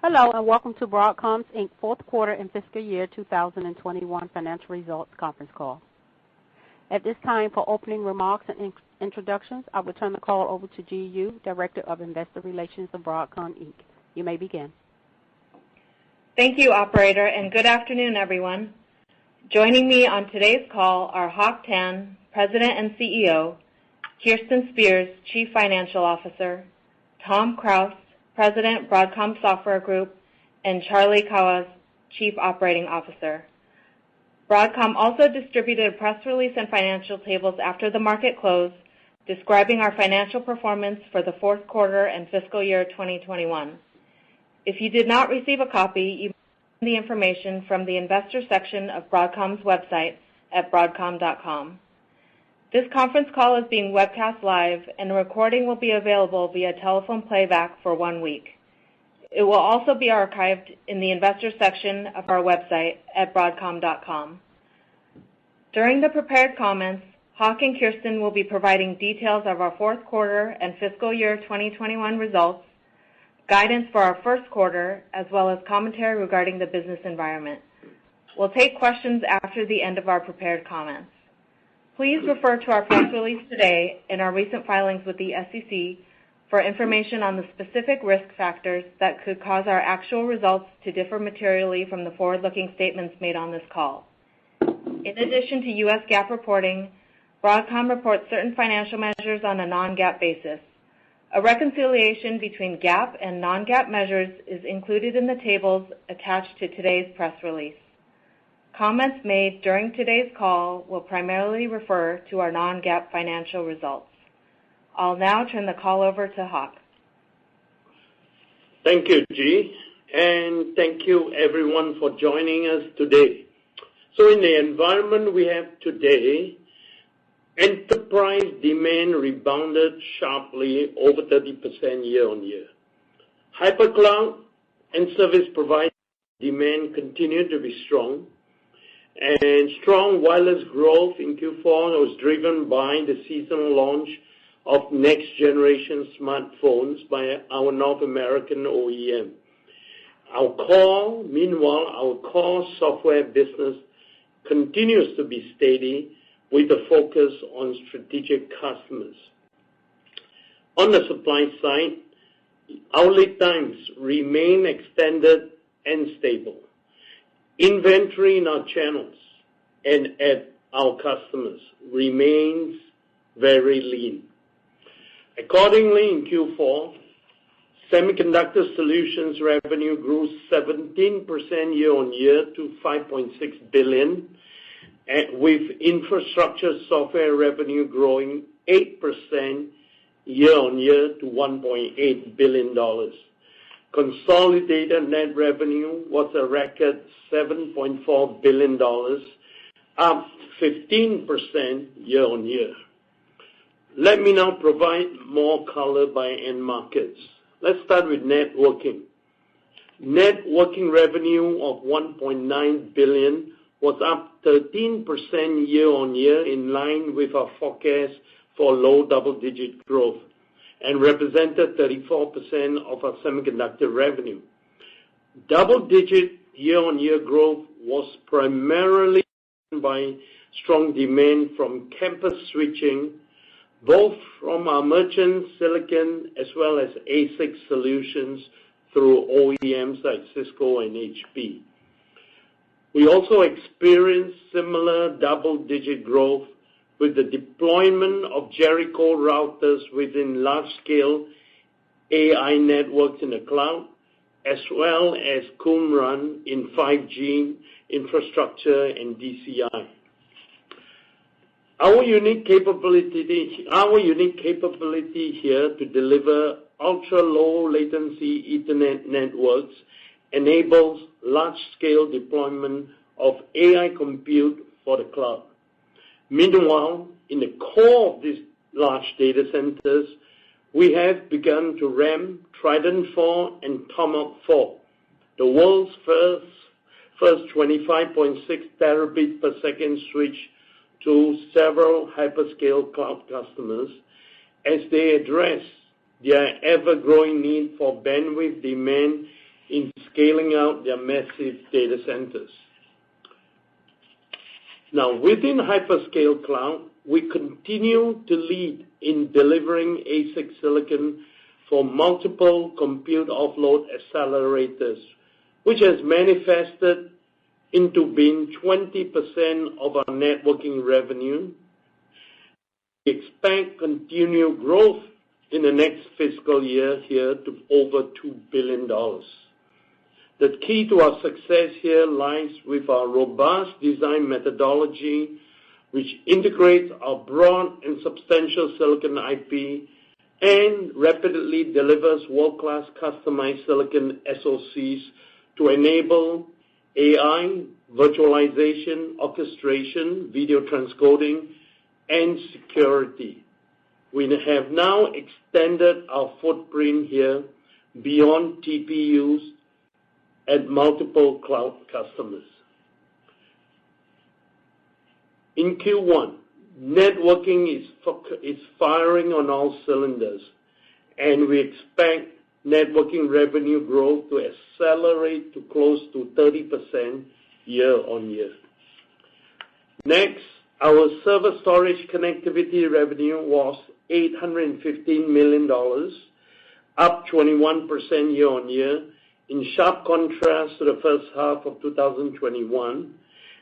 Hello and welcome to Broadcom's Inc. Fourth Quarter and Fiscal Year 2021 Financial Results Conference Call. At this time, for opening remarks and introductions, I will turn the call over to Ji Yu, Director of Investor Relations of Broadcom Inc. You may begin. Thank you, Operator, and good afternoon, everyone. Joining me on today's call are Hock Tan, President and CEO, Kirsten Spears, Chief Financial Officer, Tom Krause, President, Broadcom Software Group, and Charlie Kawwas, Chief Operating Officer. Broadcom also distributed a press release and financial tables after the market closed, describing our financial performance for the fourth quarter and fiscal year 2021. If you did not receive a copy, you may find the information from the investor section of Broadcom's website at broadcom.com. This conference call is being webcast live, and a recording will be available via telephone playback for 1 week. It will also be archived in the investor section of our website at broadcom.com. During the prepared comments, Hock and Kirsten will be providing details of our fourth quarter and fiscal year 2021 results, guidance for our first quarter, as well as commentary regarding the business environment. We'll take questions after the end of our prepared comments. Please refer to our press release today and our recent filings with the SEC for information on the specific risk factors that could cause our actual results to differ materially from the forward-looking statements made on this call. In addition to U.S. GAAP reporting, Broadcom reports certain financial measures on a non-GAAP basis. A reconciliation between GAAP and non-GAAP measures is included in the tables attached to today's press release. Comments made during today's call will primarily refer to our non-GAAP financial results. I'll now turn the call over to Hock. Thank you, Ji, and thank you everyone for joining us today. So in the environment we have today, enterprise demand rebounded sharply over 30% year on year. Hypercloud and service provider demand continued to be strong, and strong wireless growth in Q4 was driven by the seasonal launch of next-generation smartphones by our North American OEM. Meanwhile, our core software business continues to be steady with a focus on strategic customers. On the supply side, our lead times remain extended and stable. Inventory in our channels and at our customers remains very lean. Accordingly, in Q4, Semiconductor Solutions revenue grew 17% year on year to $5.6 billion, with infrastructure software revenue growing 8% year on year to $1.8 billion. Consolidated net revenue was a record $7.4 billion, up 15% year on year. Let me now provide more color by end markets. Let's start with networking. Networking revenue of $1.9 billion was up 13% year on year, in line with our forecast for low double-digit growth, and represented 34% of our semiconductor revenue. Double-digit year-on-year growth was primarily driven by strong demand from campus switching, both from our merchant silicon as well as ASIC solutions through OEMs like Cisco and HP. We also experienced similar double-digit growth with the deployment of Jericho routers within large-scale AI networks in the cloud, as well as Qumran in 5G infrastructure and DCI. Our unique capability here to deliver ultra-low latency Ethernet networks enables large-scale deployment of AI compute for the cloud. Meanwhile, in the core of these large data centers, we have begun to ramp Trident 4 and Tomahawk 4, the world's first 25.6 terabit per second switch to several hyperscale cloud customers as they address their ever-growing need for bandwidth demand in scaling out their massive data centers. Now, within hyperscale cloud, we continue to lead in delivering ASIC silicon for multiple compute offload accelerators, which has manifested into being 20% of our networking revenue. We expect continued growth in the next fiscal year here to over $2 billion. The key to our success here lies with our robust design methodology, which integrates our broad and substantial silicon IP and rapidly delivers world-class customized silicon SoCs to enable AI, virtualization, orchestration, video transcoding, and security. We have now extended our footprint here beyond TPUs at multiple cloud customers. In Q1, networking is firing on all cylinders, and we expect networking revenue growth to accelerate to close to 30% year on year. Next, our server storage connectivity revenue was $815 million, up 21% year on year, in sharp contrast to the first half of 2021,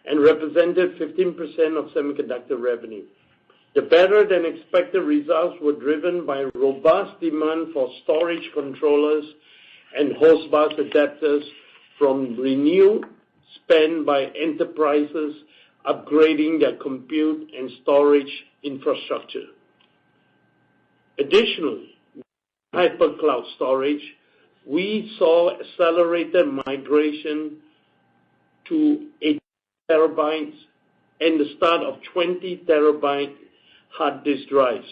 and represented 15% of semiconductor revenue. The better-than-expected results were driven by robust demand for storage controllers and host bus adapters from renewed spend by enterprises upgrading their compute and storage infrastructure. Additionally, hypercloud storage, we saw accelerated migration to 8 terabytes and the start of 20 terabyte hard disk drives,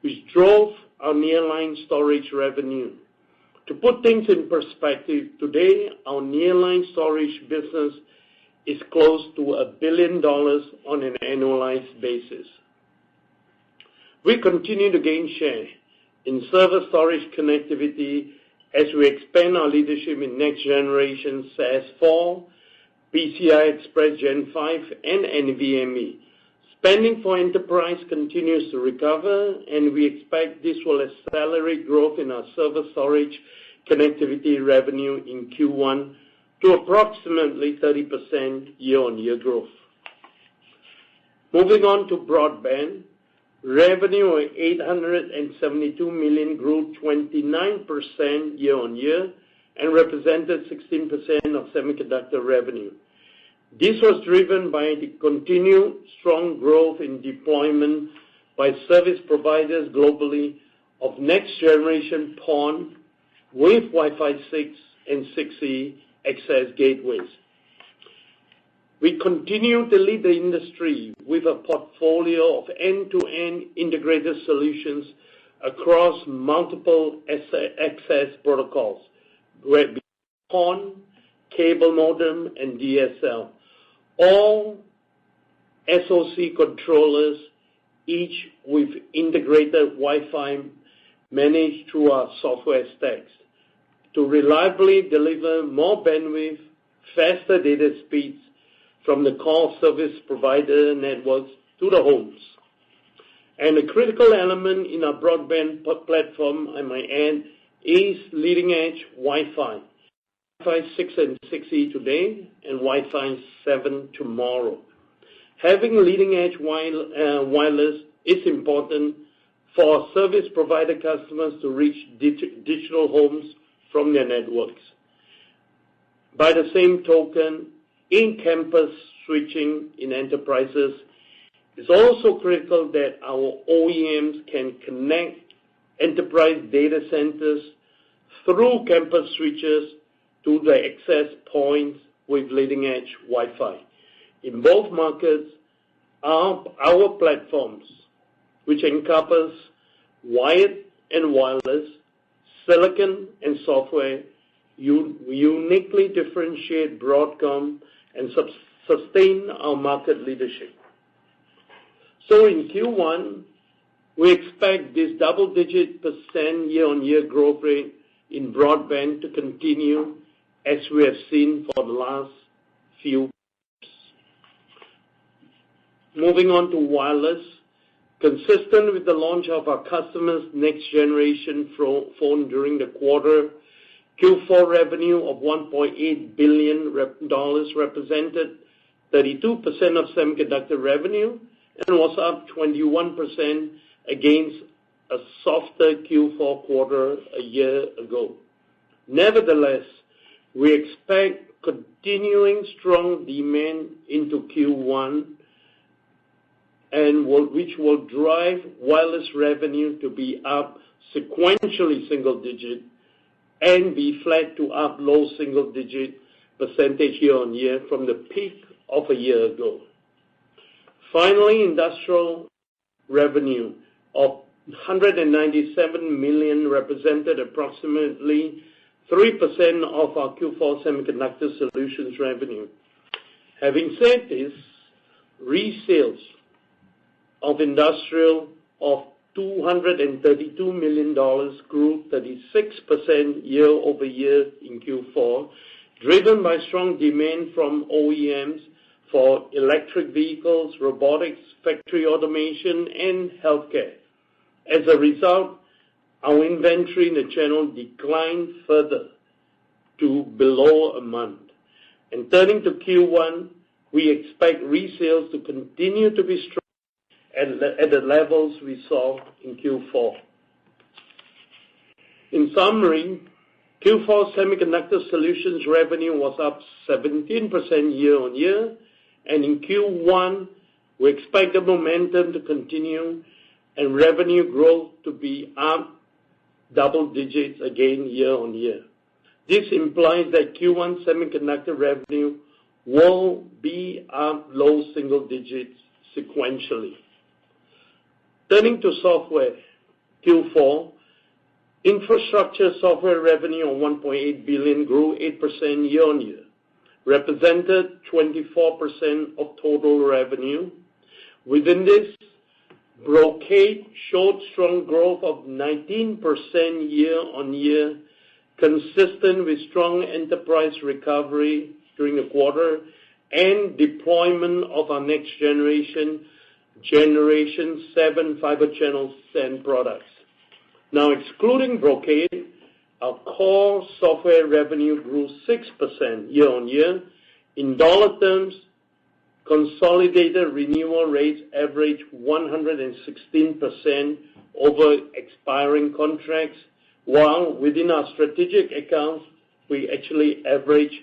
which drove our nearline storage revenue. To put things in perspective, today our nearline storage business is close to $1 billion on an annualized basis. We continue to gain share in server storage connectivity as we expand our leadership in next generation SAS4, PCI Express Gen 5, and NVMe. Spending for enterprise continues to recover, and we expect this will accelerate growth in our server storage connectivity revenue in Q1 to approximately 30% year-on-year growth. Moving on to broadband, revenue of $872 million grew 29% year-on-year and represented 16% of semiconductor revenue. This was driven by the continued strong growth in deployment by service providers globally of next-generation PON with Wi-Fi 6 and 6E access gateways. We continue to lead the industry with a portfolio of end-to-end integrated solutions across multiple access protocols, whether it be PON, cable modem, and DSL. All SoC controllers, each with integrated Wi-Fi managed through our software stacks to reliably deliver more bandwidth, faster data speeds from the core service provider networks to the homes. And a critical element in our broadband platform, I might add, is leading-edge Wi-Fi. Wi-Fi 6 and 6E today, and Wi-Fi 7 tomorrow. Having leading-edge wireless is important for our service provider customers to reach digital homes from their networks. By the same token, in-campus switching in enterprises is also critical that our OEMs can connect enterprise data centers through campus switches to the access points with leading-edge Wi-Fi. In both markets, our platforms, which encompass wired and wireless, silicon and software, uniquely differentiate Broadcom and sustain our market leadership. So in Q1, we expect this double-digit % year-on-year growth rate in broadband to continue as we have seen for the last few years. Moving on to wireless, consistent with the launch of our customers' next-generation phone during the quarter, Q4 revenue of $1.8 billion represented 32% of semiconductor revenue and was up 21% against a softer Q4 quarter a year ago. Nevertheless, we expect continuing strong demand into Q1, which will drive wireless revenue to be up sequentially single-digit and be flat to up low single-digit percentage year-on-year from the peak of a year ago. Finally, industrial revenue of $197 million represented approximately 3% of our Q4 semiconductor solutions revenue. Having said this, resales of industrial of $232 million grew 36% year-over-year in Q4, driven by strong demand from OEMs for electric vehicles, robotics, factory automation, and healthcare. As a result, our inventory in the channel declined further to below a month. And turning to Q1, we expect resales to continue to be strong at the levels we saw in Q4. In summary, Q4 semiconductor solutions revenue was up 17% year-on-year, and in Q1, we expect the momentum to continue and revenue growth to be up double digits again year-on-year. This implies that Q1 semiconductor revenue will be up low single digits sequentially. Turning to software, Q4, infrastructure software revenue of $1.8 billion grew 8% year-on-year, represented 24% of total revenue. Within this, Brocade showed strong growth of 19% year-on-year, consistent with strong enterprise recovery during the quarter and deployment of our next generation 7 fiber channel SAN products. Now, excluding Brocade, our core software revenue grew 6% year-on-year. In dollar terms, consolidated renewal rates averaged 116% over expiring contracts, while within our strategic accounts, we actually averaged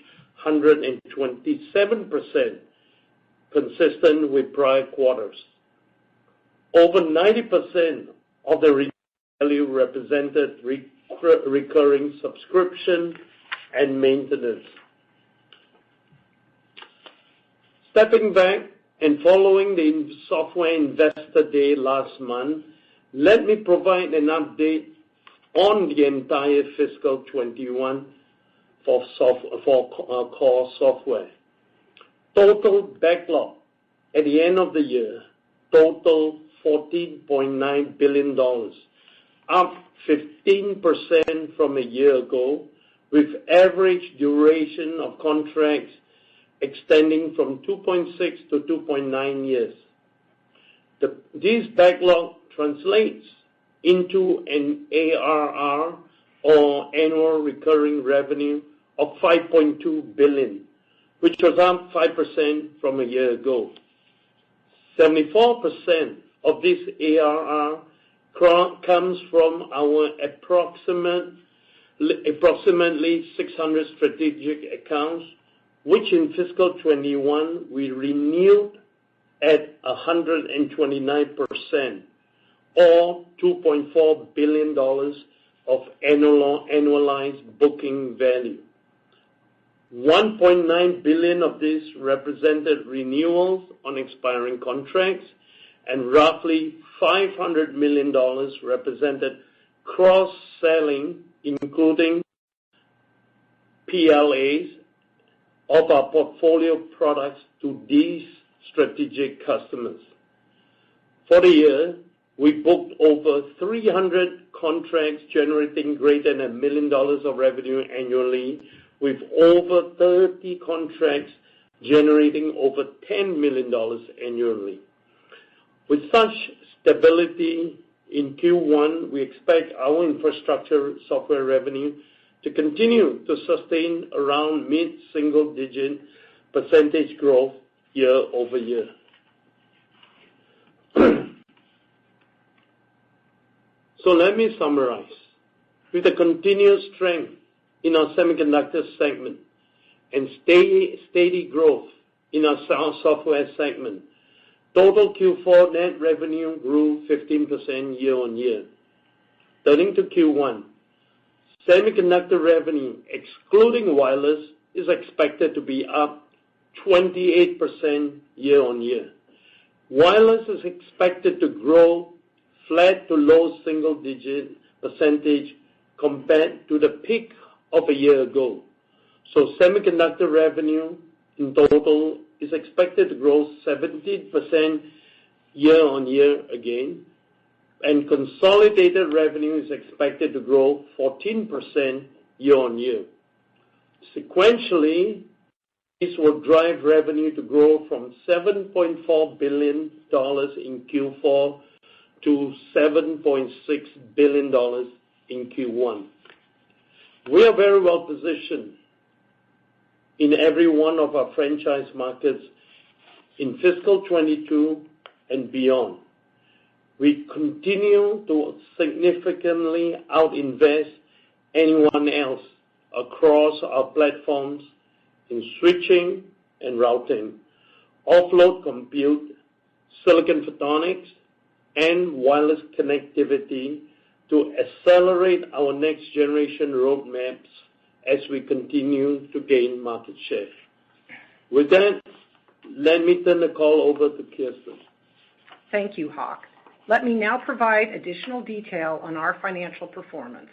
127%, consistent with prior quarters. Over 90% of the renewal value represented recurring subscription and maintenance. Stepping back and following the Software Investor Day last month, let me provide an update on the entire fiscal 21 for core software. Total backlog at the end of the year totaled $14.9 billion, up 15% from a year ago, with average duration of contracts extending from 2.6 to 2.9 years. This backlog translates into an ARR, or annual recurring revenue, of $5.2 billion, which was up 5% from a year ago. 74% of this ARR comes from our approximately 600 strategic accounts, which in fiscal 21 we renewed at 129%, or $2.4 billion of annualized booking value. $1.9 billion of this represented renewals on expiring contracts, and roughly $500 million represented cross-selling, including PLAs of our portfolio products to these strategic customers. For the year, we booked over 300 contracts generating greater than $1 million of revenue annually, with over 30 contracts generating over $10 million annually. With such stability in Q1, we expect our infrastructure software revenue to continue to sustain around mid-single-digit percentage growth year over year. So let me summarize. With the continued strength in our semiconductor segment and steady growth in our software segment, total Q4 net revenue grew 15% year on year. Turning to Q1, semiconductor revenue, excluding wireless, is expected to be up 28% year on year. Wireless is expected to grow flat to low single-digit percentage compared to the peak of a year ago. So semiconductor revenue in total is expected to grow 17% year on year again, and consolidated revenue is expected to grow 14% year on year. Sequentially, this will drive revenue to grow from $7.4 billion in Q4 to $7.6 billion in Q1. We are very well positioned in every one of our franchise markets in fiscal 22 and beyond. We continue to significantly out-invest anyone else across our platforms in switching and routing, offload compute, silicon photonics, and wireless connectivity to accelerate our next generation roadmaps as we continue to gain market share. With that, let me turn the call over to Kirsten. Thank you, Hock. Let me now provide additional detail on our financial performance.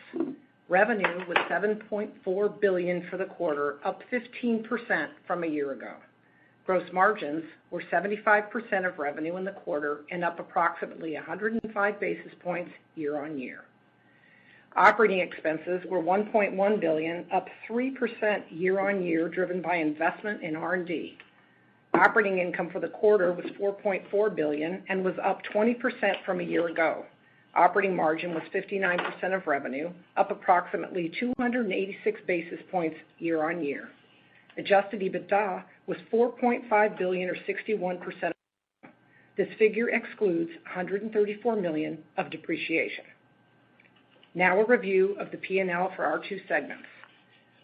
Revenue was $7.4 billion for the quarter, up 15% from a year ago. Gross margins were 75% of revenue in the quarter and up approximately 105 basis points year on year. Operating expenses were $1.1 billion, up 3% year on year, driven by investment in R&D. Operating income for the quarter was $4.4 billion and was up 20% from a year ago. Operating margin was 59% of revenue, up approximately 286 basis points year on year. Adjusted EBITDA was $4.5 billion or 61%. This figure excludes $134 million of depreciation. Now a review of the P&L for our two segments.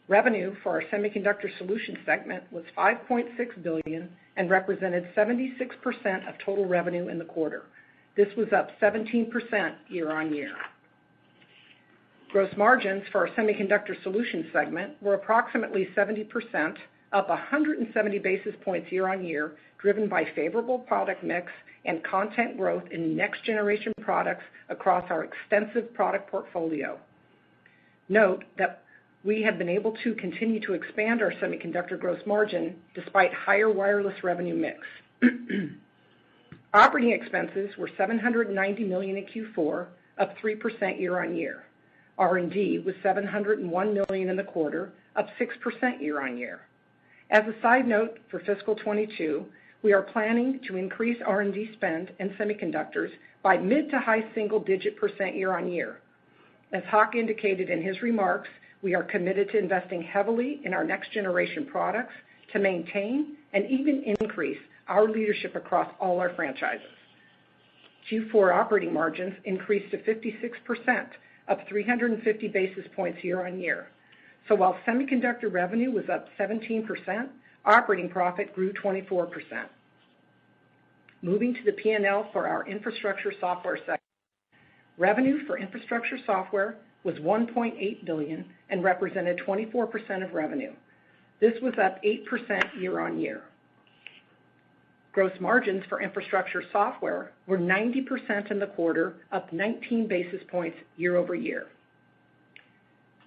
Revenue for our Semiconductor Solutions segment was $5.6 billion and represented 76% of total revenue in the quarter. This was up 17% year on year. Gross margins for our Semiconductor Solutions segment were approximately 70%, up 170 basis points year on year, driven by favorable product mix and content growth in next generation products across our extensive product portfolio. Note that we have been able to continue to expand our semiconductor gross margin despite higher wireless revenue mix. Operating expenses were $790 million in Q4, up 3% year on year. R&D was $701 million in the quarter, up 6% year on year. As a side note, for fiscal 22, we are planning to increase R&D spend in semiconductors by mid to high single-digit % year on year. As Hock indicated in his remarks, we are committed to investing heavily in our next generation products to maintain and even increase our leadership across all our franchises. Q4 operating margins increased to 56%, up 350 basis points year on year. So while semiconductor revenue was up 17%, operating profit grew 24%. Moving to the P&L for our infrastructure software segment. Revenue for infrastructure software was $1.8 billion and represented 24% of revenue. This was up 8% year on year. Gross margins for infrastructure software were 90% in the quarter, up 19 basis points year over year.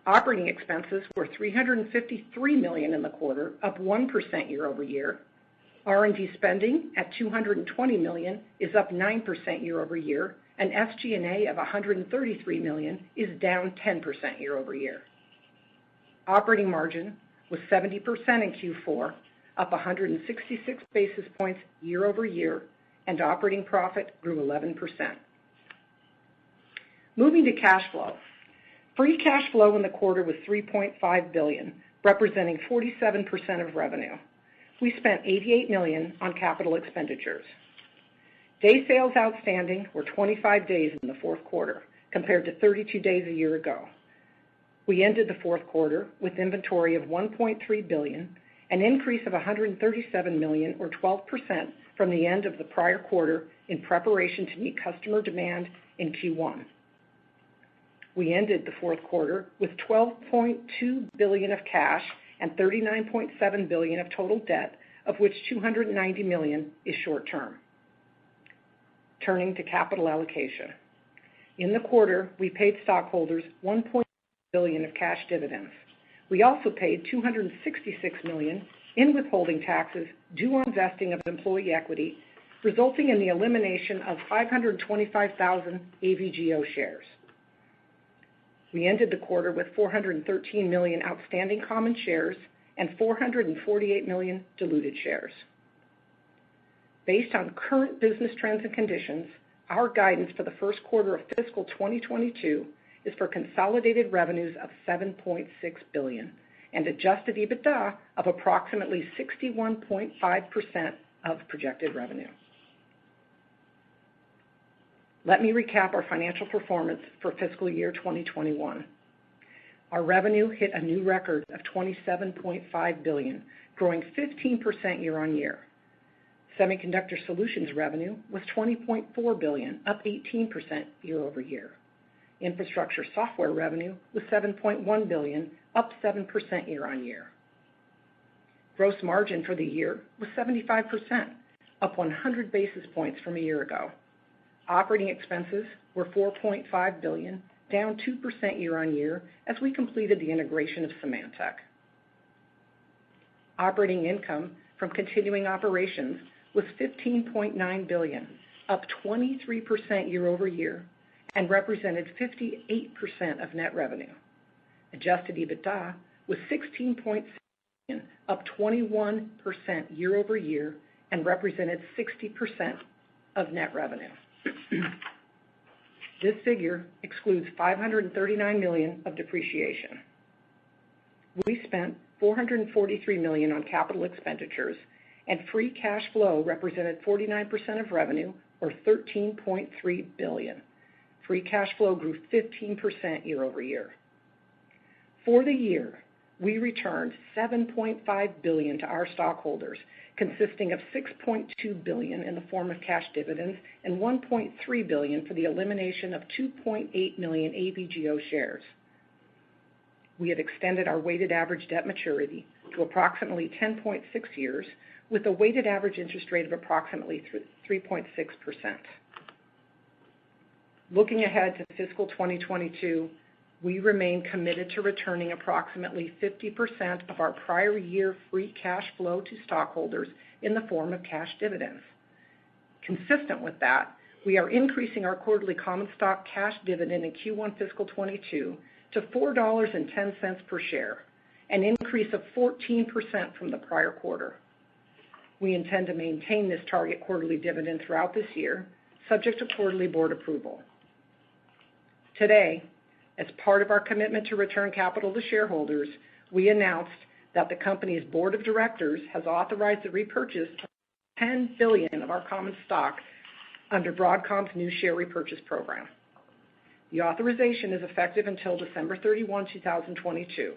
Operating expenses were $353 million in the quarter, up 1% year over year. R&D spending at $220 million is up 9% year over year, and SG&A of $133 million is down 10% year over year. Operating margin was 70% in Q4, up 166 basis points year over year, and operating profit grew 11%. Moving to cash flow. Free cash flow in the quarter was $3.5 billion, representing 47% of revenue. We spent $88 million on capital expenditures. Day sales outstanding were 25 days in the fourth quarter, compared to 32 days a year ago. We ended the fourth quarter with inventory of $1.3 billion, an increase of $137 million or 12% from the end of the prior quarter in preparation to meet customer demand in Q1. We ended the fourth quarter with $12.2 billion of cash and $39.7 billion of total debt, of which $290 million is short-term. Turning to capital allocation. In the quarter, we paid stockholders $1.2 billion of cash dividends. We also paid $266 million in withholding taxes due on vesting of employee equity, resulting in the elimination of 525,000 AVGO shares. We ended the quarter with 413 million outstanding common shares and 448 million diluted shares. Based on current business trends and conditions, our guidance for the first quarter of fiscal 2022 is for consolidated revenues of $7.6 billion and adjusted EBITDA of approximately 61.5% of projected revenue. Let me recap our financial performance for fiscal year 2021. Our revenue hit a new record of $27.5 billion, growing 15% year-on-year. Semiconductor Solutions revenue was $20.4 billion, up 18% year-over-year. Infrastructure Software revenue was $7.1 billion, up 7% year-on-year. Gross margin for the year was 75%, up 100 basis points from a year ago. Operating expenses were $4.5 billion, down 2% year-on-year as we completed the integration of Symantec. Operating income from continuing operations was $15.9 billion, up 23% year-over-year, and represented 58% of net revenue. Adjusted EBITDA was $16.6 billion, up 21% year-over-year, and represented 60% of net revenue. This figure excludes $539 million of depreciation. We spent $443 million on capital expenditures, and free cash flow represented 49% of revenue, or $13.3 billion. Free cash flow grew 15% year-over-year. For the year, we returned $7.5 billion to our stockholders, consisting of $6.2 billion in the form of cash dividends and $1.3 billion for the elimination of 2.8 million AVGO shares. We have extended our weighted average debt maturity to approximately 10.6 years, with a weighted average interest rate of approximately 3.6%. Looking ahead to fiscal 2022, we remain committed to returning approximately 50% of our prior year free cash flow to stockholders in the form of cash dividends. Consistent with that, we are increasing our quarterly common stock cash dividend in Q1 fiscal 22 to $4.10 per share, an increase of 14% from the prior quarter. We intend to maintain this target quarterly dividend throughout this year, subject to quarterly board approval. Today, as part of our commitment to return capital to shareholders, we announced that the company's board of directors has authorized the repurchase of $10 billion of our common stock under Broadcom's new share repurchase program. The authorization is effective until December 31, 2022.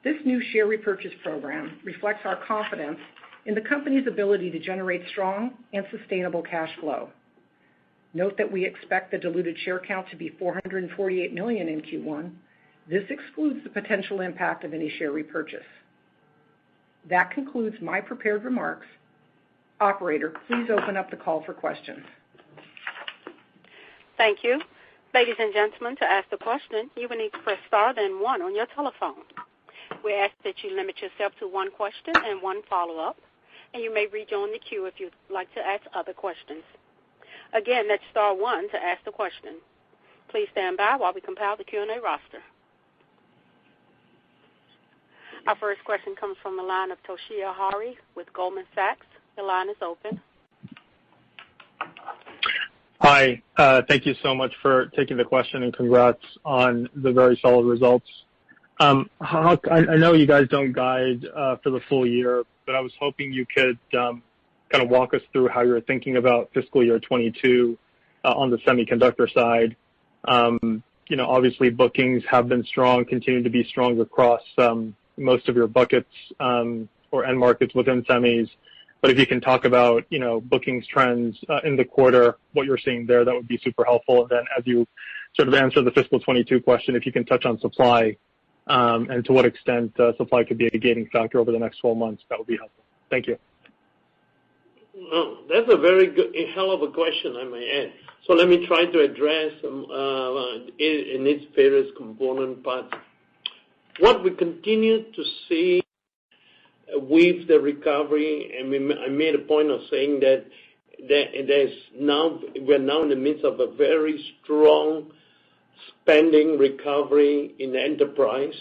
This new share repurchase program reflects our confidence in the company's ability to generate strong and sustainable cash flow. Note that we expect the diluted share count to be 448 million in Q1. This excludes the potential impact of any share repurchase. That concludes my prepared remarks. Operator, please open up the call for questions. Thank you. Ladies and gentlemen, to ask the question, you will need to press star then one on your telephone. We ask that you limit yourself to one question and one follow-up, and you may rejoin the queue if you'd like to ask other questions. Again, that's star one to ask the question. Please stand by while we compile the Q&A roster. Our first question comes from the line of Toshiya Hari with Goldman Sachs. Your line is open. Hi. Thank you so much for taking the question, and congrats on the very solid results. Hock, I know you guys don't guide for the full year, but I was hoping you could kind of walk us through how you're thinking about fiscal year 22 on the semiconductor side. Obviously bookings have been strong, continue to be strong across most of your buckets or end markets within semis. But if you can talk about, bookings trends in the quarter, what you're seeing there, that would be super helpful. And then as you sort of answer the fiscal 22 question, if you can touch on supply and to what extent supply could be a gating factor over the next 12 months, that would be helpful. Thank you. Well, that's a very good, a hell of a question, I may add. So let me try to address in its various component parts. What we continue to see with the recovery, and I made a point of saying that we're now in the midst of a very strong spending recovery in enterprise,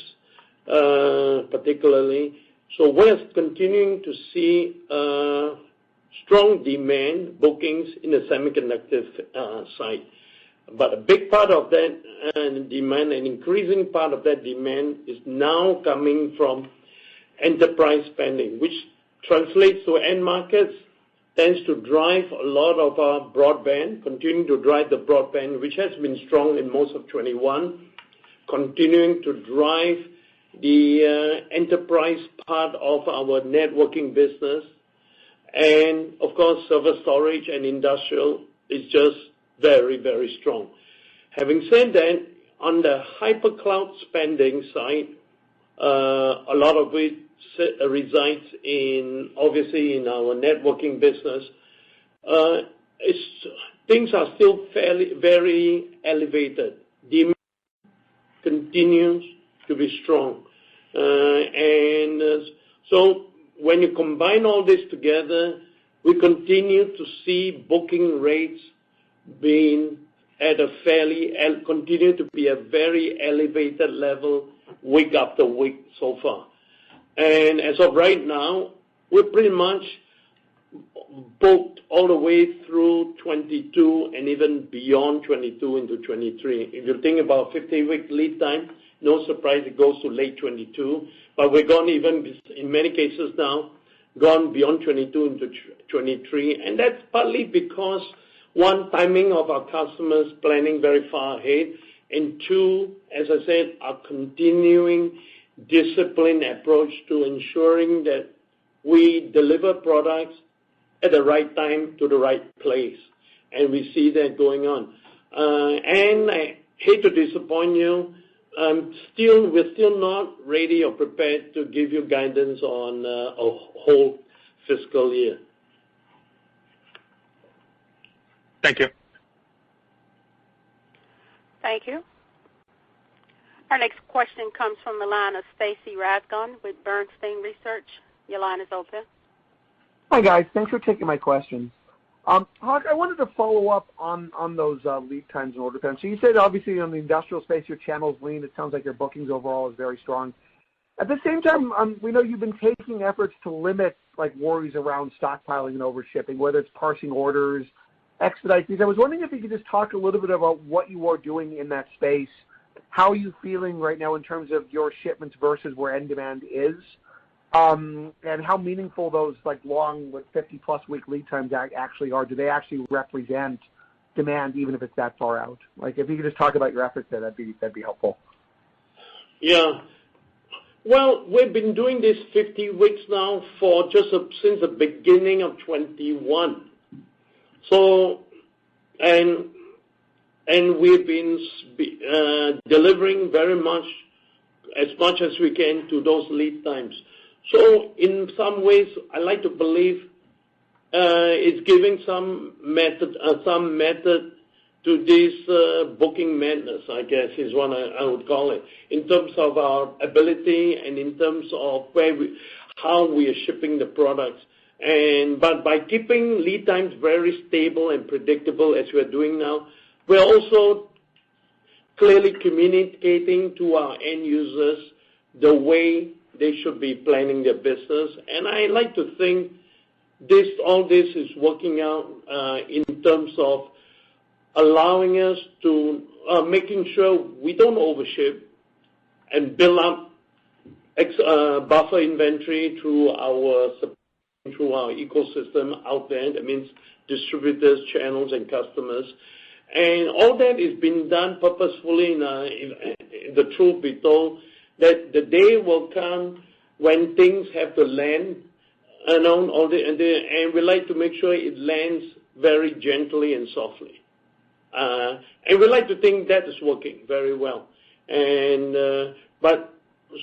particularly. So we're continuing to see strong demand bookings in the semiconductor side. But a big part of that demand, an increasing part of that demand, is now coming from enterprise spending, which translates to end markets, tends to drive a lot of our broadband, continuing to drive the broadband, which has been strong in most of 21, continuing to drive the enterprise part of our networking business. And, of course, server storage and industrial is just very, very strong. Having said that, on the hypercloud spending side, a lot of it resides obviously in our networking business. Things are still very elevated. Demand continues to be strong. So when you combine all this together, we continue to see booking rates being at continue to be a very elevated level week after week so far. And as of right now, we're pretty much booked all the way through 22 and even beyond 22 into 23. If you think about 50-week lead time, no surprise it goes to late 22. But we're gone even, in many cases now, gone beyond 22 into 23. And that's partly because, one, timing of our customers planning very far ahead, and two, as I said, our continuing disciplined approach to ensuring that we deliver products at the right time to the right place. And we see that going on. And I hate to disappoint you, we're still not ready or prepared to give you guidance on a whole fiscal year. Thank you. Thank you. Our next question comes from the line of Stacy Rasgon with Bernstein Research. Your line is open. Hi, guys. Thanks for taking my questions. Hock, I wanted to follow up on those lead times and order times. So you said, obviously, on the industrial space, your channel's lean. It sounds like your bookings overall is very strong. At the same time, we know you've been taking efforts to limit worries around stockpiling and overshipping, whether it's parsing orders, expedite these. I was wondering if you could just talk a little bit about what you are doing in that space. How are you feeling right now in terms of your shipments versus where end demand is? And how meaningful those long 50-plus week lead times actually are? Do they actually represent demand even if it's that far out? If you could just talk about your efforts there, that'd be helpful. Yeah. Well, we've been doing this 50 weeks now since the beginning of 21. So, and we've been delivering very much as we can to those lead times. So in some ways, I like to believe it's giving some method to this booking madness, I guess, is what I would call it, in terms of our ability and in terms of how we are shipping the products. But by keeping lead times very stable and predictable as we're doing now, we're also clearly communicating to our end users the way they should be planning their business. And I like to think all this is working out in terms of allowing us to making sure we don't overship and build up buffer inventory through our ecosystem out there. That means distributors, channels, and customers. And all that is being done purposefully. The truth be told, that the day will come when things have to land, and we like to make sure it lands very gently and softly. And we like to think that is working very well. And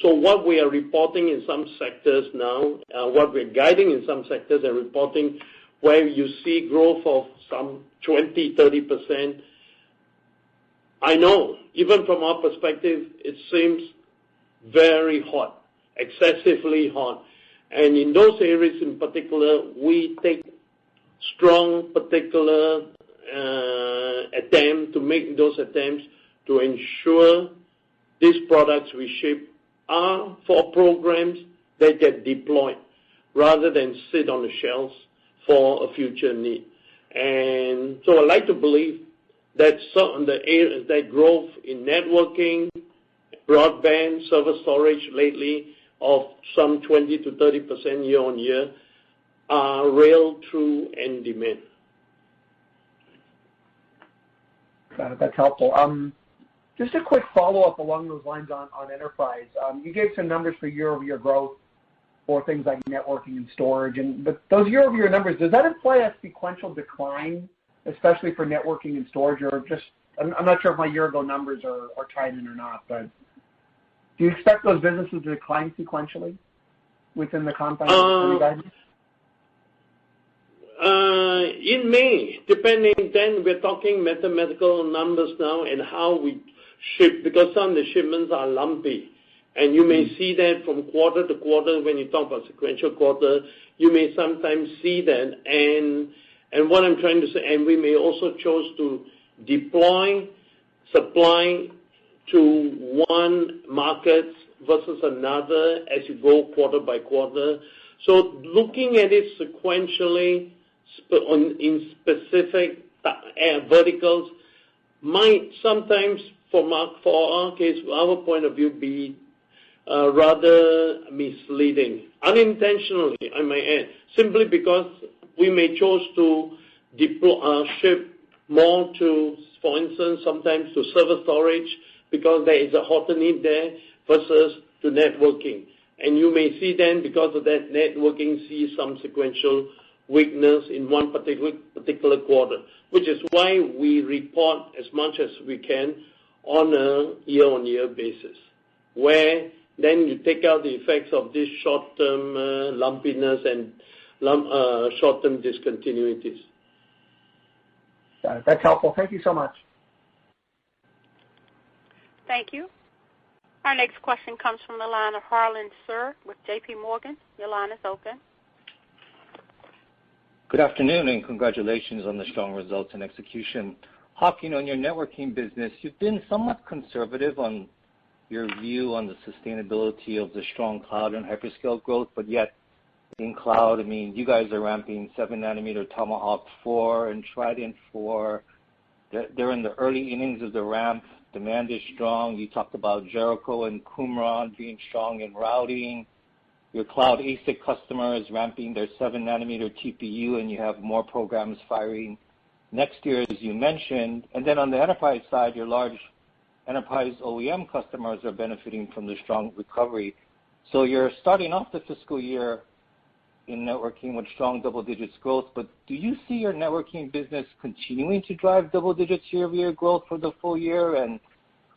so what we are reporting in some sectors now, what we're guiding in some sectors and reporting where you see growth of some 20, 30%, I know, even from our perspective, it seems very hot, excessively hot. And in those areas in particular, we take strong particular attempt to make those attempts to ensure these products we ship are for programs that get deployed rather than sit on the shelves for a future need. And so I like to believe that that growth in networking, broadband, server storage lately of some 20 to 30% year on year are real, true, and demand. That's helpful. Just a quick follow-up along those lines on enterprise. You gave some numbers for year-over-year growth for things like networking and storage, but those year-over-year numbers, does that imply a sequential decline, especially for networking and storage, or just, I'm not sure if my year-ago numbers are tied in or not, but do you expect those businesses to decline sequentially within the confines of the guidance? It may, depending, then we're talking mathematical numbers now and how we ship, because some of the shipments are lumpy. And you may see that from quarter to quarter when you talk about sequential quarter, you may sometimes see that. And what I'm trying to say, and we may also choose to deploy supply to one market versus another as you go quarter by quarter. So looking at it sequentially in specific verticals might sometimes, for our case, our point of view, be rather misleading, unintentionally, I may add, simply because we may choose to ship more to, for instance, sometimes to server storage because there is a hotter need there versus to networking. And you may see then, because of that, networking see some sequential weakness in one particular quarter, which is why we report as much as we can on a year-on-year basis, where then you take out the effects of this short-term lumpiness and short-term discontinuities. That's helpful. Thank you so much. Thank you. Our next question comes from the line of Harlan Sur with J.P. Morgan. Your line is open. Good afternoon, and congratulations on the strong results and execution. Hock, in your networking business, you've been somewhat conservative on your view on the sustainability of the strong cloud and hyperscale growth, but yet in cloud, I mean, you guys are ramping 7-nanometer Tomahawk 4 and Trident 4. They're in the early innings of the ramp. Demand is strong. You talked about Jericho and Qumran being strong in routing. Your cloud ASIC customers ramping their 7-nanometer TPU, and you have more programs firing next year, as you mentioned. And then on the enterprise side, your large enterprise OEM customers are benefiting from the strong recovery. So you're starting off the fiscal year in networking with strong double digits growth, but do you see your networking business continuing to drive double digits year-over-year growth for the full year? And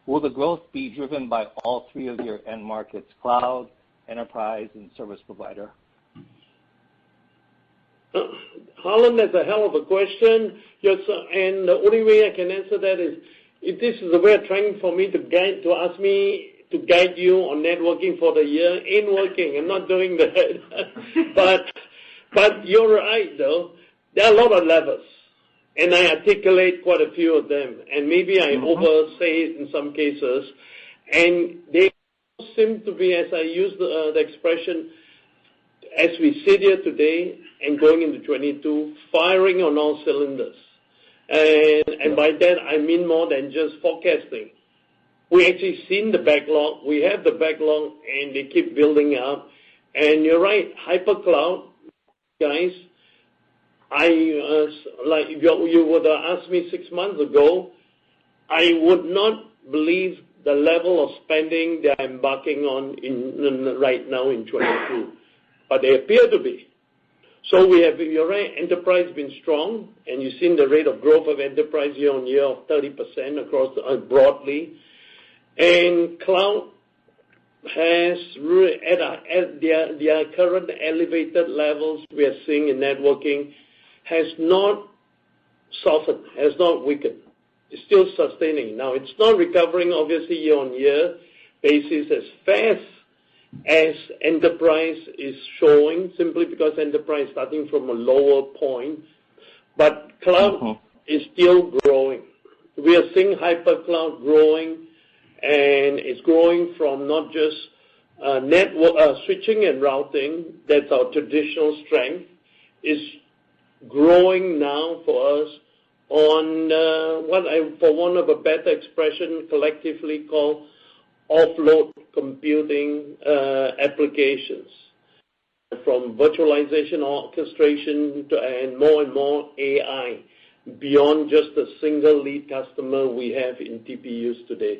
will the growth be driven by all three of your end markets, cloud, enterprise, and service provider? Harlan, that's a hell of a question. Yes, and the only way I can answer that is, if this is the way of trying for me to ask me to guide you on networking for the year, ain't working. I'm not doing that. But you're right, though. There are a lot of levers, and I articulate quite a few of them, and maybe I oversay it in some cases, and they seems to be, as I use the expression, as we sit here today and going into 22, firing on all cylinders. And by that, I mean more than just forecasting. We actually seen the backlog. We have the backlog, and they keep building up. And you're right, hypercloud, guys. Like you would have asked me 6 months ago, I would not believe the level of spending they're embarking on right now in 22, but they appear to be. So we have, you're right, enterprise has been strong, and you've seen the rate of growth of enterprise year on year of 30% across broadly, and cloud has at their current elevated levels we are seeing in networking has not softened, has not weakened. It's still sustaining. Now, it's not recovering, obviously, year-on-year basis as fast as enterprise is showing, simply because enterprise is starting from a lower point. But cloud is still growing. We are seeing hypercloud growing, and it's growing from not just network switching and routing. That's our traditional strength. Is growing now for us on what I, for want of a better expression, collectively call offload computing applications, from virtualization, orchestration, and more AI, beyond just a single lead customer we have in TPUs today.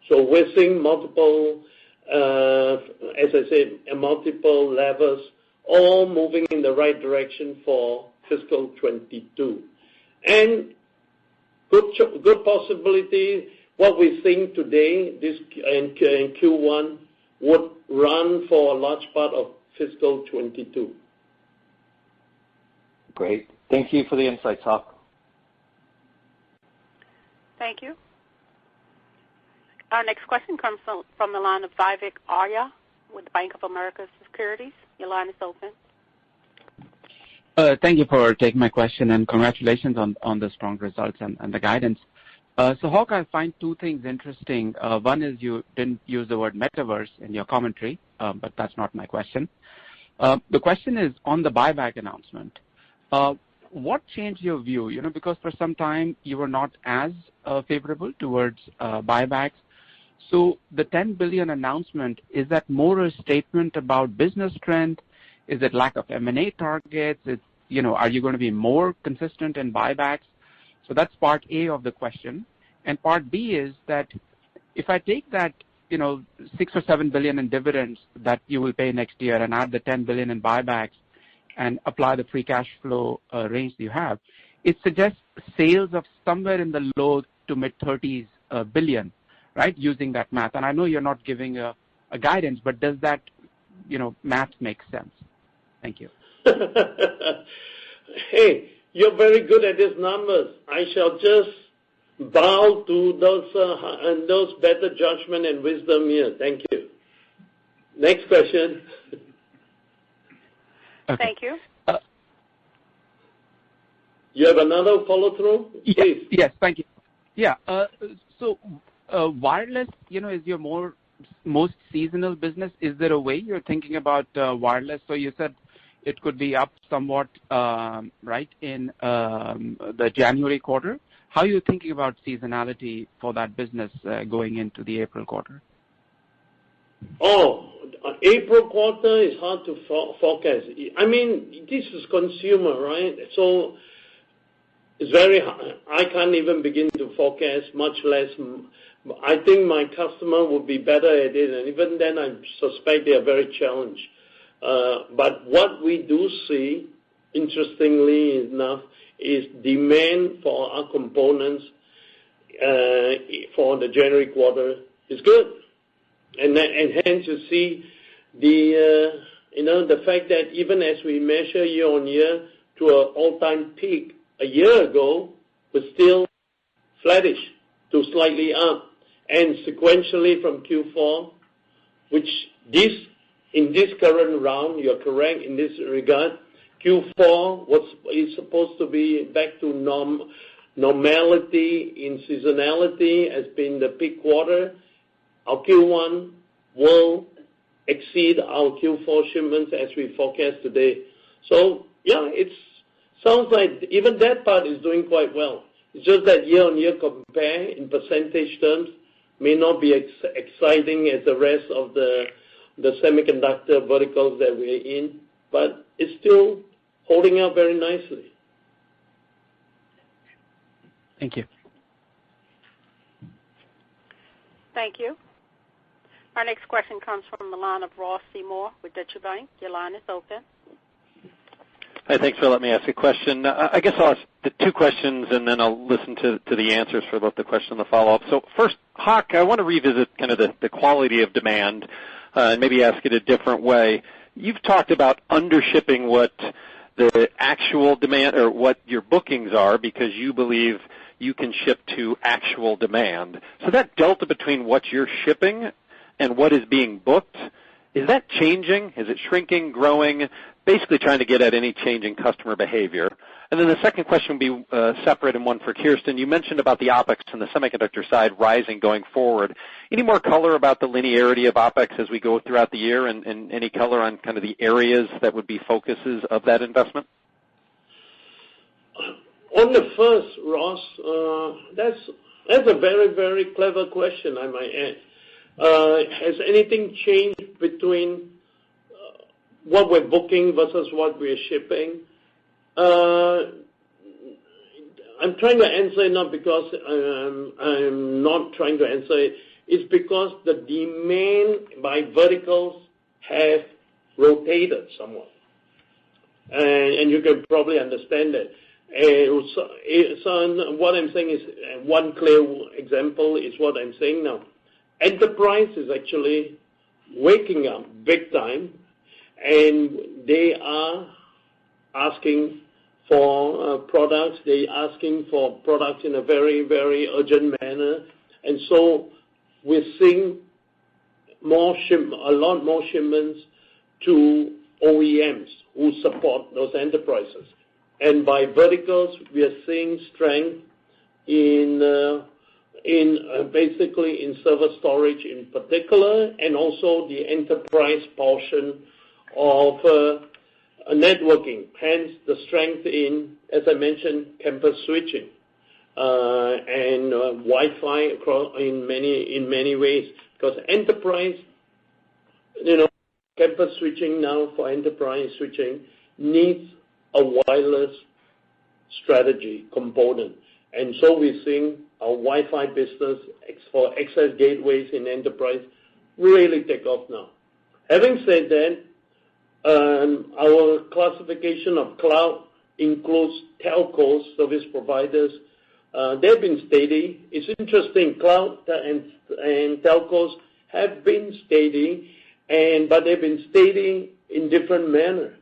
So we're seeing multiple, as I said, multiple levers, all moving in the right direction for fiscal 22. And good possibility, what we're seeing today, this in Q1, would run for a large part of fiscal 22. Great. Thank you for the insights, Hock. Thank you. Our next question comes from the line of Vivek Arya with Bank of America Securities. Your line is open. Thank you for taking my question, and congratulations on the strong results and the guidance. So, Hock, I find two things interesting. One is you didn't use the word metaverse in your commentary, but that's not my question. The question is on the buyback announcement. What changed your view? You know, because for some time you were not as favorable towards buybacks. So the $10 billion announcement, is that more a statement about business trend? Is it lack of M&A targets? It's, you know, are you going to be more consistent in buybacks? So that's part A of the question. And part B is that if I take that, you know, $6 or $7 billion in dividends that you will pay next year and add the $10 billion in buybacks and apply the free cash flow range you have, it suggests sales of somewhere in the low to mid-30s billion, right, using that math. And I know you're not giving a guidance, but does that, you know, math make sense? Thank you. Hey, you're very good at these numbers. I shall just bow to those better judgment and wisdom here. Thank you. Next question. Okay. Thank you. You have another follow-through? Please. Yes, thank you. Yeah. So wireless, you know, is your most seasonal business. Is there a way you're thinking about wireless? So you said it could be up somewhat, right, in the January quarter. How are you thinking about seasonality for that business going into the April quarter? Oh, April quarter is hard to forecast. I mean, this is consumer, right? So it's very hard. I can't even begin to forecast, much less. I think my customer would be better at it, and even then I suspect they are very challenged. But what we do see, interestingly enough, is demand for our components for the January quarter is good. And hence you see the fact that even as we measure year on year to an all-time peak a year ago, was still flattish to slightly up. And sequentially from Q4, which in this current round, you're correct in this regard, Q4 is supposed to be back to normality in seasonality, has been the peak quarter. Our Q1 will exceed our Q4 shipments as we forecast today. So, yeah, it sounds like even that part is doing quite well. It's just that year-on-year compare in percentage terms may not be exciting as the rest of the semiconductor verticals that we're in, but it's still holding up very nicely. Thank you. Thank you. Our next question comes from the line of Ross Seymour with Deutsche Bank. Your line is open. Hi, thanks for letting me ask a question. I guess I'll ask the two questions, and then I'll listen to the answers for both the question and the follow-up. So first, Hock, I want to revisit kind of the quality of demand and maybe ask it a different way. You've talked about undershipping what the actual demand or what your bookings are because you believe you can ship to actual demand. So that delta between what you're shipping and what is being booked, is that changing? Is it shrinking, growing? Basically trying to get at any change in customer behavior. And then the second question would be separate and one for Kirsten. You mentioned about the OpEx on the semiconductor side rising going forward. Any more color about the linearity of OpEx as we go throughout the year and any color on kind of the areas that would be focuses of that investment? On the first, Ross, that's a very, very clever question, I might add. Has anything changed between what we're booking versus what we're shipping? I'm trying to answer it not because I'm not trying to answer it. It's because the demand by verticals have rotated somewhat. And you can probably understand that. So what I'm saying is, one clear example is what I'm saying now. Enterprise is actually waking up big time, and they are asking for products. They're asking for products in a very, very urgent manner. And so we're seeing a lot more shipments to OEMs who support those enterprises. And by verticals, we are seeing strength basically in server storage in particular, and also the enterprise portion of networking. Hence, the strength in, as I mentioned, campus switching and Wi-Fi in many ways. Because enterprise, campus switching now for enterprise switching needs a wireless strategy component. And so we're seeing our Wi-Fi business for access gateways in enterprise really take off now. Having said that, our classification of cloud includes telcos, service providers. They've been steady. It's interesting, cloud and telcos have been steady, but they've been steady in different manner.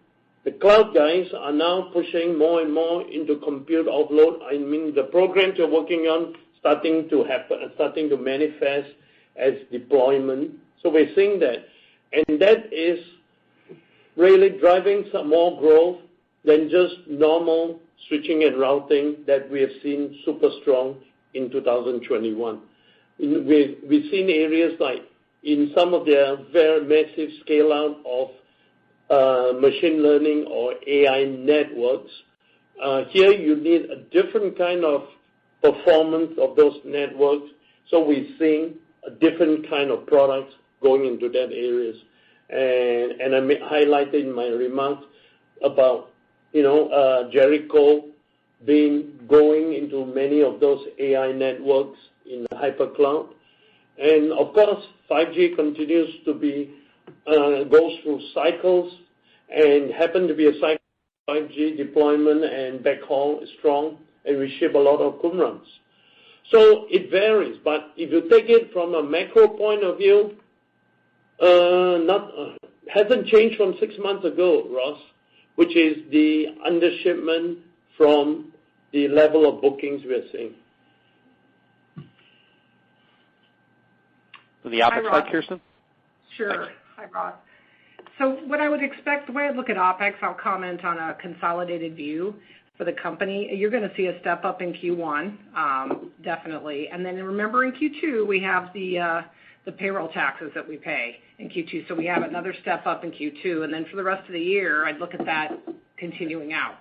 The cloud guys are now pushing more and more into compute offload. I mean, the programs you're working on starting to manifest as deployment. So we're seeing that. And that is really driving some more growth than just normal switching and routing that we have seen super strong in 2021. We've seen areas like in some of their very massive scale out of machine learning or AI networks. Here you need a different kind of performance of those networks. So we're seeing a different kind of products going into that areas. And I highlighted in my remarks about, Jericho going into many of those AI networks in the hypercloud. And of course, 5G continues to be, goes through cycles and happen to be a cycle 5G deployment and backhaul is strong, and we ship a lot of Qumrans. So it varies, but if you take it from a macro point of view, hasn't changed from 6 months ago, Ross, which is the undershipment from the level of bookings we're seeing. The OpEx side, Kirsten? Sure. Hi, Ross. So what I would expect, the way I look at OpEx, I'll comment on a consolidated view for the company. You're going to see a step up in Q1, definitely. And then remember in Q2, we have the the payroll taxes that we pay in Q2. So we have another step up in Q2, and then for the rest of the year, I'd look at that continuing out.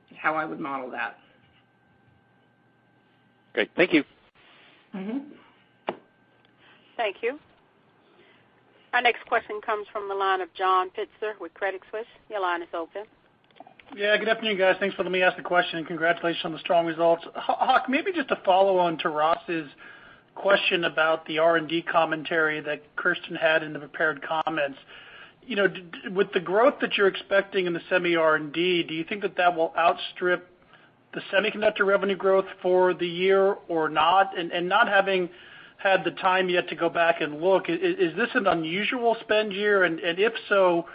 That's how I would model that. Great. Thank you. Thank you. Our next question comes from the line of John Pitzer with Credit Suisse. Your line is open. Yeah, good afternoon, guys. Thanks for letting me ask the question, and congratulations on the strong results. Hock, maybe just to follow on to Ross's question about the R&D commentary that Kirsten had in the prepared comments. You know, with the growth that you're expecting in the semi R&D, do you think that that will outstrip the semiconductor revenue growth for the year or not? And not having had the time yet to go back and look, is this an unusual spend year? And if so,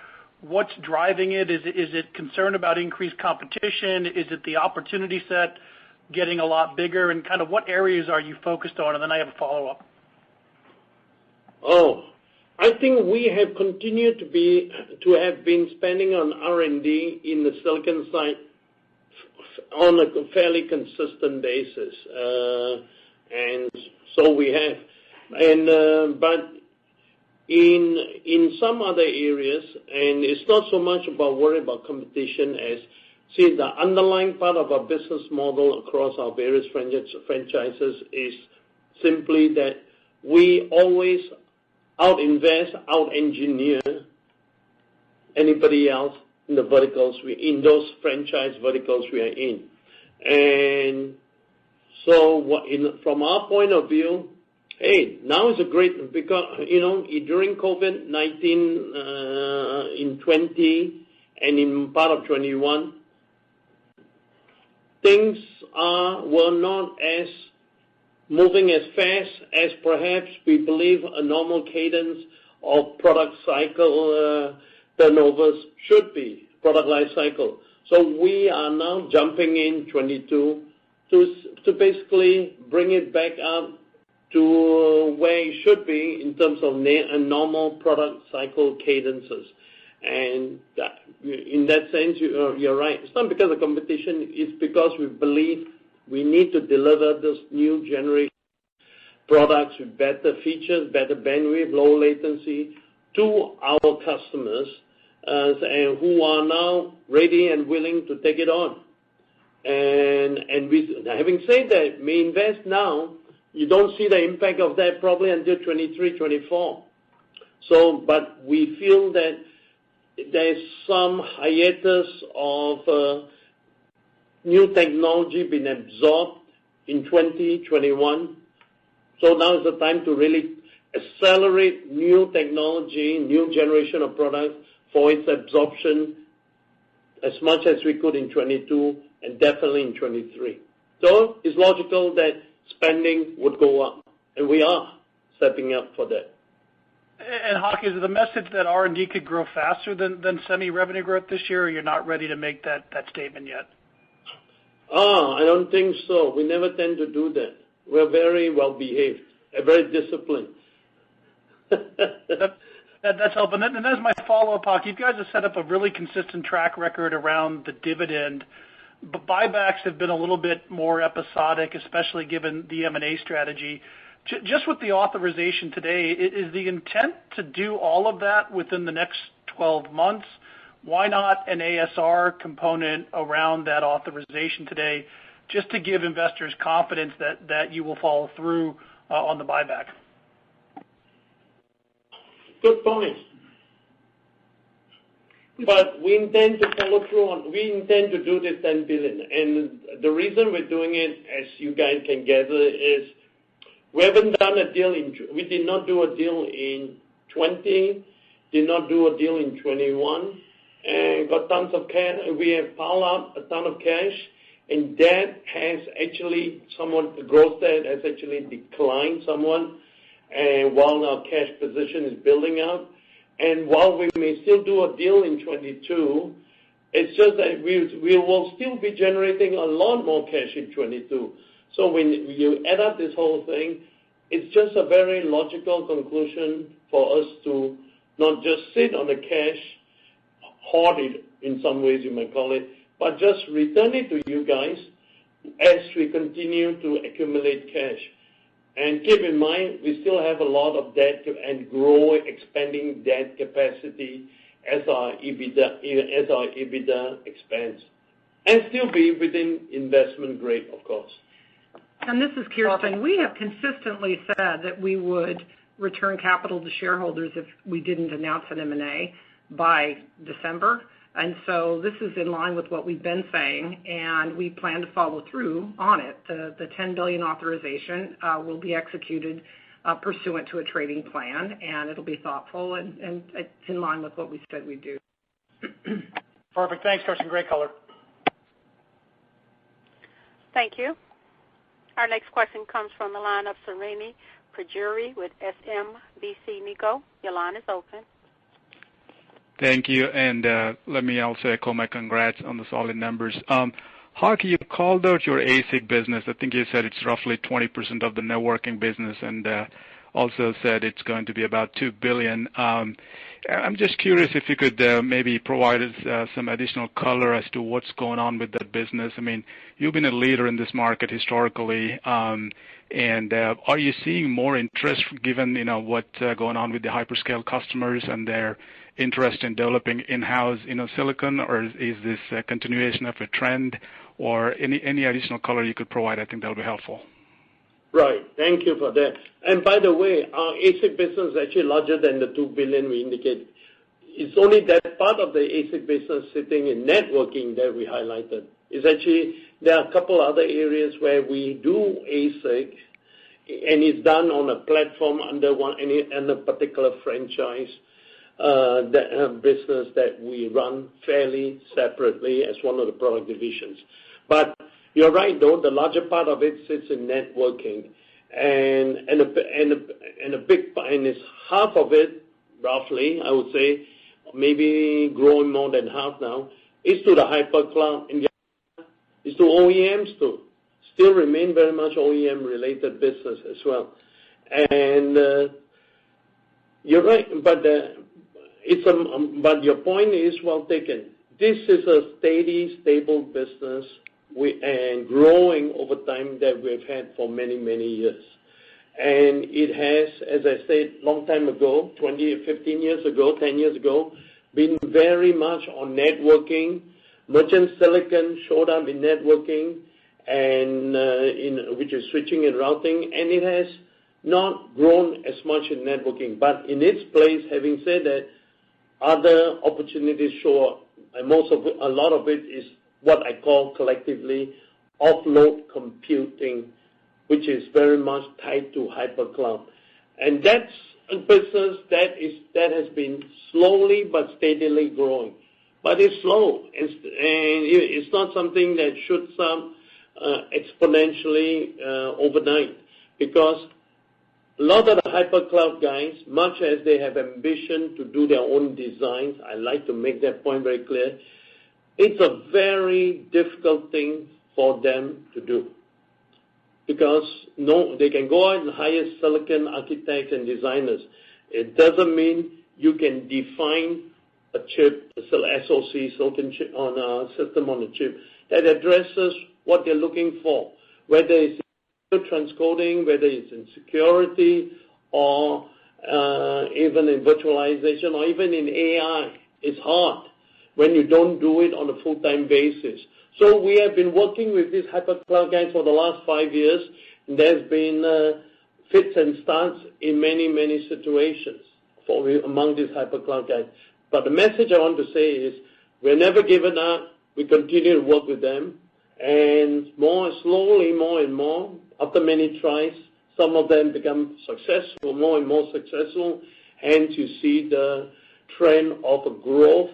what's driving it? Is it concern about increased competition? Is it the opportunity set getting a lot bigger? And kind of what areas are you focused on? And then I have a follow-up. I think we have continued to have been spending on R&D in the silicon side on a fairly consistent basis, and so we have. And but in some other areas, and it's not so much about worry about competition as see the underlying part of our business model across our various franchises is simply that we always out-invest, out-engineer anybody else in the verticals in those franchise verticals we are in. And so from our point of view, hey, now is a great, because, you know, during COVID-19 in 20 and in part of 21, things were not as moving as fast as perhaps we believe a normal cadence of product cycle turnovers should be, product life cycle. So we are now jumping in 22 to basically bring it back up to where it should be in terms of normal product cycle cadences. And in that sense, you're right. It's not because of competition. It's because we believe we need to deliver this new generation products with better features, better bandwidth, low latency to our customers, and who are now ready and willing to take it on. And we, having said that, we invest now. You don't see the impact of that probably until 23, 24. So, but we feel that there's some hiatus of new technology being absorbed in 2021. So now is the time to really accelerate new technology, new generation of products for its absorption as much as we could in 22 and definitely in 23. So it's logical that spending would go up, and we are stepping up for that. And Hock, is the message that R&D could grow faster than semi revenue growth this year, or you're not ready to make that statement yet? I don't think so. We never tend to do that. We're very well behaved, very disciplined. That's helpful. And as my follow-up, Hock, you guys have set up a really consistent track record around the dividend, but buybacks have been a little bit more episodic, especially given the M&A strategy. Just with the authorization today, is the intent to do all of that within the next 12 months? Why not an ASR component around that authorization today, just to give investors confidence that you will follow through on the buyback? Good point. But we intend to follow through on. We intend to do this $10 billion, and the reason we're doing it, as you guys can gather, is we haven't done a deal we did not do a deal in 20, did not do a deal in 21, and got tons of cash. We have piled up a ton of cash, and debt has actually somewhat, the gross debt has actually declined somewhat, and while our cash position is building up. And while we may still do a deal in 22, it's just that we will still be generating a lot more cash in 22. So when you add up this whole thing, it's just a very logical conclusion for us to not just sit on the cash, hoard it in some ways you might call it, but just return it to you guys as we continue to accumulate cash. And keep in mind, we still have a lot of debt and expanding debt capacity as our EBITDA expands, and still be within investment grade, of course. And this is Kirsten. We have consistently said that we would return capital to shareholders if we didn't announce an M&A by December. And so this is in line with what we've been saying, and we plan to follow through on it. The $10 billion authorization will be executed pursuant to a trading plan, and it'll be thoughtful, and it's in line with what we said we'd do. Perfect. Thanks, Kirsten. Great color. Thank you. Our next question comes from the line of Srini Pajjuri with SMBC Nikko. Your line is open. Thank you, and let me also echo my congrats on the solid numbers. Hock, you called out your ASIC business. I think you said it's roughly 20% of the networking business, and also said it's going to be about $2 billion. I'm just curious if you could maybe provide us some additional color as to what's going on with that business. I mean, you've been a leader in this market historically, and are you seeing more interest given what's going on with the hyperscale customers and their interest in developing in-house silicon, or is this a continuation of a trend, or any additional color you could provide? I think that would be helpful. Right. Thank you for that. And by the way, our ASIC business is actually larger than the $2 billion we indicated. It's only that part of the ASIC business sitting in networking that we highlighted. It's actually, there are a couple other areas where we do ASIC, and it's done on a platform under a particular franchise business that we run fairly separately as one of the product divisions. But you're right, though, the larger part of it sits in networking, and a big part, and it's half of it, roughly, I would say, maybe growing more than half now, is to the hypercloud, and is to OEMs too. Still remain very much OEM-related business as well. And you're right, but your point is well taken. This is a steady, stable business and growing over time that we've had for many, many years. And it has, as I said, long time ago, 20, 15 years ago, 10 years ago, been very much on networking. Merchant silicon showed up in networking, and which is switching and routing, and it has not grown as much in networking. But in its place, having said that, other opportunities show up, and a lot of it is what I call collectively offload computing, which is very much tied to hypercloud. And that's a business that has been slowly but steadily growing. But it's slow, and it's not something that shoots up exponentially overnight, because a lot of the hypercloud guys, much as they have ambition to do their own designs, I like to make that point very clear, it's a very difficult thing for them to do. Because they can go out and hire silicon architects and designers. It doesn't mean you can define a chip, a SoC, silicon chip on a system on a chip that addresses what they're looking for, whether it's in transcoding, whether it's in security, or even in virtualization, or even in AI. It's hard when you don't do it on a full-time basis. So we have been working with these hypercloud guys for the last 5 years, and there's been fits and starts in many, many situations among these hypercloud guys. But the message I want to say is we're never given up. We continue to work with them, and more and more, after many tries, some of them become successful, more and more successful, hence you see the trend of a growth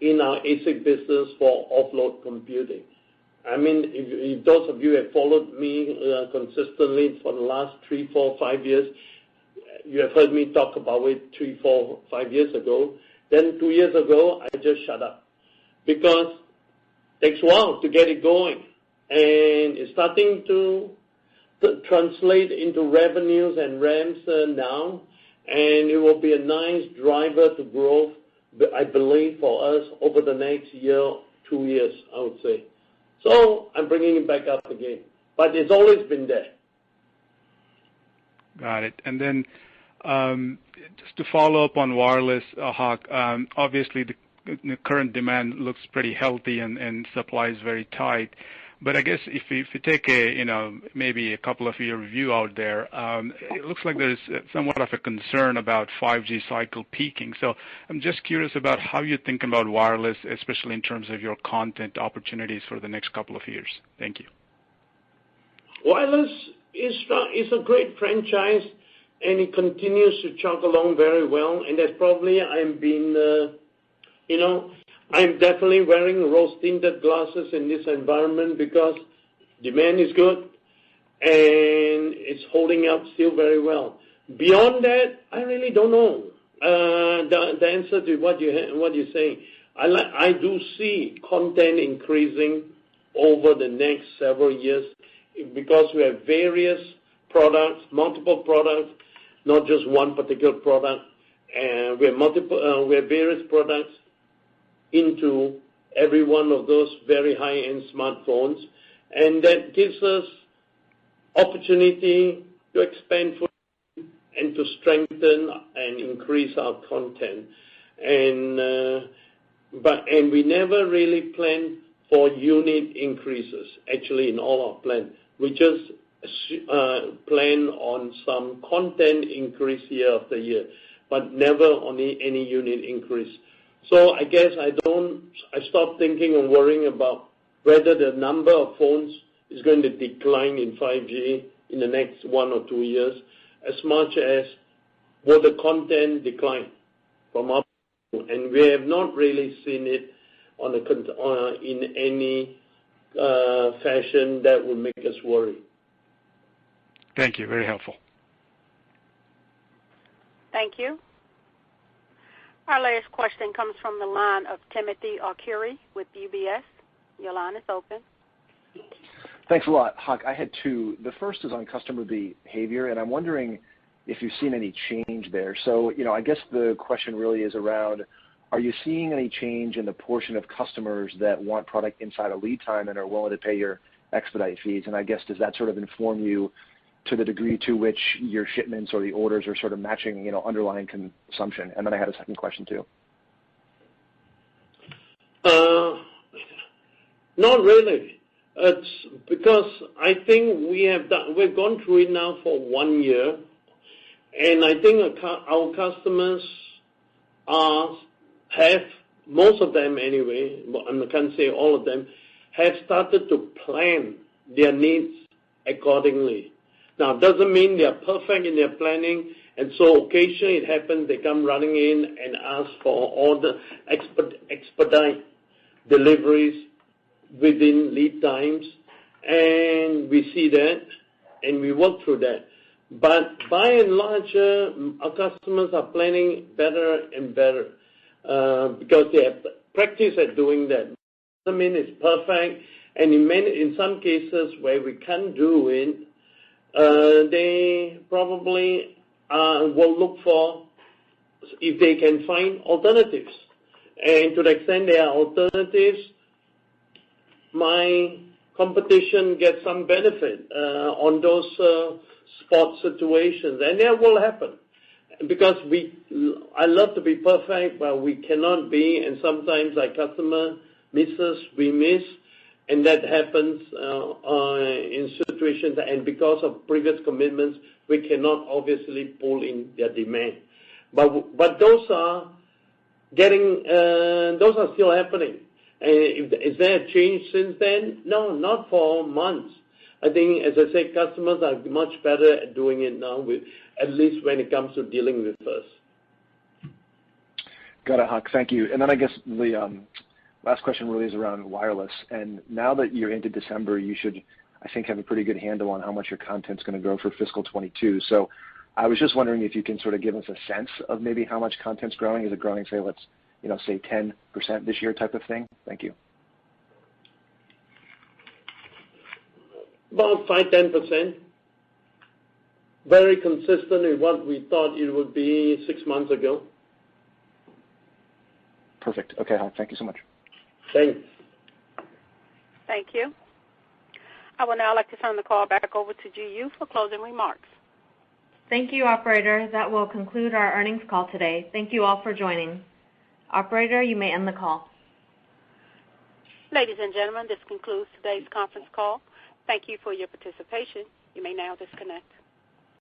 in our ASIC business for offload computing. I mean, if those of you have followed me consistently for the last 3, 4, 5 years, you have heard me talk about it 3, 4, 5 years ago. Then 2 years ago, I just shut up, because it takes a while to get it going, and it's starting to translate into revenues and ramps now, and it will be a nice driver to growth, I believe, for us over the next year, 2 years, I would say. So I'm bringing it back up again. But it's always been there. Got it. And then just to follow up on wireless, Hock, obviously the current demand looks pretty healthy and supply is very tight. But I guess if you take maybe a couple of year view out there, it looks like there's somewhat of a concern about 5G cycle peaking. So I'm just curious about how you think about wireless, especially in terms of your content opportunities for the next couple of years. Thank you. Wireless is a great franchise, and it continues to chug along very well. And that's probably I'm definitely wearing rose-tinted glasses in this environment because demand is good and it's holding up still very well. Beyond that, I really don't know the answer to what you're saying. I do see content increasing over the next several years because we have various products, multiple products, not just one particular product, and we have various products into every one of those very high-end smartphones, and that gives us opportunity to expand and to strengthen and increase our content. And we never really plan for unit increases, actually, in all our plans. We just plan on some content increase year after year, but never on any unit increase. So I guess I stopped thinking and worrying about whether the number of phones is going to decline in 5G in the next 1 or 2 years, as much as will the content decline from our point. And we have not really seen it in any fashion that would make us worry. Thank you. Very helpful. Thank you. Our last question comes from the line of Timothy Arcuri with UBS. Your line is open. Thanks a lot. Hock, I had two. The first is on customer behavior, and I'm wondering if you've seen any change there. So, I guess the question really is around, are you seeing any change in the portion of customers that want product inside a lead time and are willing to pay your expedite fees? And I guess, does that sort of inform you to the degree to which your shipments or the orders are sort of matching, underlying consumption? And then I had a second question too. Not really. It's because I think we've gone through it now for 1 year, and I think our customers have, most of them anyway, I can't say all of them, have started to plan their needs accordingly. Now, it doesn't mean they are perfect in their planning, and so occasionally it happens they come running in and ask for order expedite deliveries within lead times, and we see that, and we work through that. But by and large, our customers are planning better and better because they have practice at doing that. Doesn't mean it's perfect, and in some cases where we can't do it, they probably will look for if they can find alternatives. And to the extent there are alternatives, my competition gets some benefit on those spot situations, and that will happen. Because I love to be perfect, but we cannot be, and sometimes our customer misses, we miss, and that happens in situations, and because of previous commitments, we cannot obviously pull in their demand. But those are still happening. Is there a change since then? No, not for months. I think, as I said, customers are much better at doing it now, at least when it comes to dealing with us. Got it, Hock. Thank you. And then I guess the last question really is around wireless. And now that you're into December, you should, I think, have a pretty good handle on how much your content's going to grow for fiscal 22. So I was just wondering if you can sort of give us a sense of maybe how much content's growing. Is it growing, say, say 10% this year type of thing? Thank you. About 5-10%. Very consistent with what we thought it would be 6 months ago. Perfect. Okay, Hock. Thank you so much. Thanks. Thank you. I would now like to turn the call back over to GU for closing remarks. Thank you, operator. That will conclude our earnings call today. Thank you all for joining. Operator, you may end the call. Ladies and gentlemen, this concludes today's conference call. Thank you for your participation. You may now disconnect.